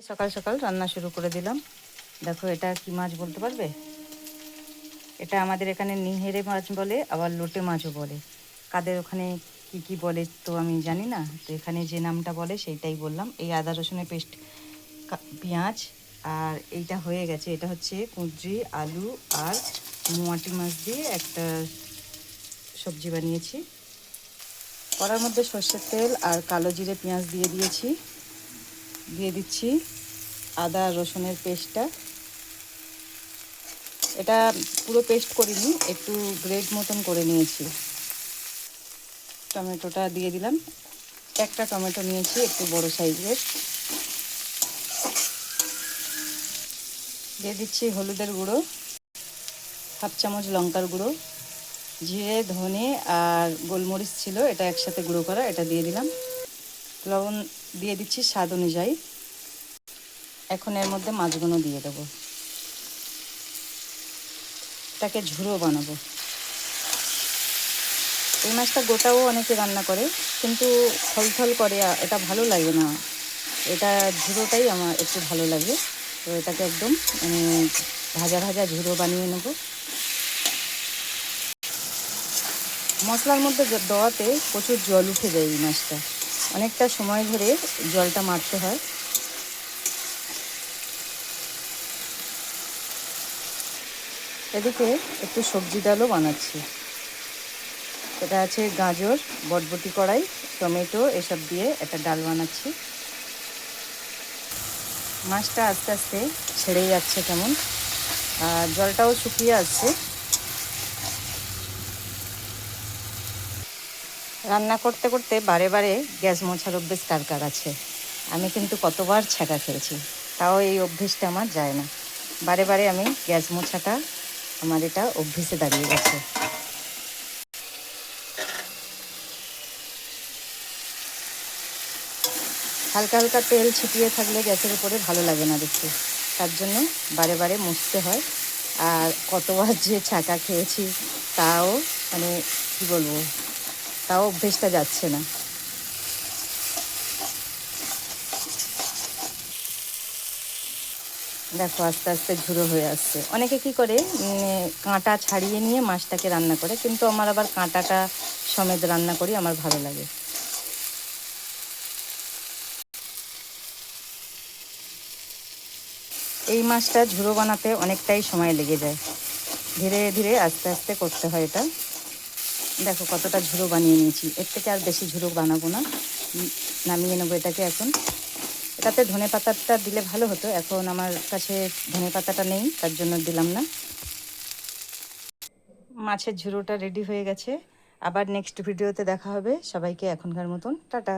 সকাল সকাল রান্না শুরু করে দিলাম। দেখো এটা কি মাছ বলতে পারবে? এটা আমাদের এখানে নিহেরে মাছ বলে, আবার লোটে মাছও বলে। কাদের ওখানে কি কি বলে তো আমি জানি না, তো এখানে যে নামটা বলে সেইটাই বললাম। এই আদা রসুনের পেস্ট, পেঁয়াজ, আর এইটা হয়ে গেছে। এটা হচ্ছে কুঁদরি, আলু আর মোয়াটি মাছ দিয়ে একটা সবজি বানিয়েছি। কড়ার মধ্যে সর্ষের তেল আর কালো জিরে পেঁয়াজ দিয়ে দিয়েছি। দিয়ে দিচ্ছি আদা রসুনের পেস্টটা। এটা পুরো পেস্ট করিনি, একটু গ্রেড মতন করে নিয়েছি। টমেটোটা দিয়ে দিলাম। একটা টমেটো নিয়েছি, একটু বড় সাইজের। দিয়ে দিচ্ছি হলুদের গুঁড়ো, হাফ চামচ লঙ্কার গুঁড়ো, জিরে ধনে আর গোলমরিচ ছিল, এটা একসাথে গুঁড়ো করা, এটা দিয়ে দিলাম। লবণ দিয়ে দিচ্ছি স্বাদ অনুযায়ী। এখন এর মধ্যে মাছগুলো দিয়ে দেবো। এটাকে ঝুড়ো বানাবো। এই মাছটা গোটাও অনেকে রান্না করে, কিন্তু থলথল করে, এটা ভালো লাগে না। এটা ঝুড়োটাই আমার একটু ভালো লাগে। তো এটাকে একদম ভাজা ভাজা ঝুড়ো বানিয়ে নেব। মশলার মধ্যে দেওয়াতে প্রচুর জল উঠে যায়। এই মাছটা অনেকটা সময় ধরে জলটা মারতে হয়। এদিকে একটু সবজি ডালও বানাচ্ছি। এটা আছে গাজর, বটবটি কড়াই, টমেটো এসব দিয়ে একটা ডাল বানাচ্ছি। মাছটা আস্তে আস্তে ছেড়েই যাচ্ছে কেমন, আর জলটাও শুকিয়ে আসছে। রান্না করতে করতে বারে বারে গ্যাস মোছার অভ্যেস কার কার আছে? আমি কিন্তু কতবার ছ্যাঁকা খেয়েছি, তাও এই অভ্যেসটা আমার যায় না। বারে বারে আমি গ্যাস মোছাটা, আমার এটা অভ্যেসে দাঁড়িয়ে গেছে। হালকা হালকা তেল ছিটিয়ে থাকলে গ্যাসের উপরে ভালো লাগে না দেখতে, তার জন্য বারে বারে মুছতে হয়। আর কতবার যে ছ্যাঁকা খেয়েছি, তাও কী বলবো, তাও অভ্যেসটা যাচ্ছে না। দেখো আস্তে আস্তে ঝুড়ো হয়ে আসছে। অনেকে কি করে কাঁটা ছাড়িয়ে নিয়ে মাছটাকে রান্না করে, কিন্তু আমার আবার কাঁটাটা সমেত রান্না করি, আমার ভালো লাগে। এই মাছটা ঝুড়ো বানাতে অনেকটাই সময় লেগে যায়। ধীরে ধীরে আস্তে আস্তে করতে হয় এটা। দেখো কতটা ঝুড়ো বানিয়ে নিয়েছি, এর থেকে আর বেশি ঝুড়ো বানাবো না। নামিয়ে নেবো এটাকে এখন। এটাতে ধনে পাতাটা দিলে ভালো হতো, এখন আমার কাছে ধনে পাতাটা নেই, তার জন্য দিলাম না। মাছের ঝুড়োটা রেডি হয়ে গেছে। আবার নেক্সট ভিডিওতে দেখা হবে। সবাইকে এখনকার মতন টাটা।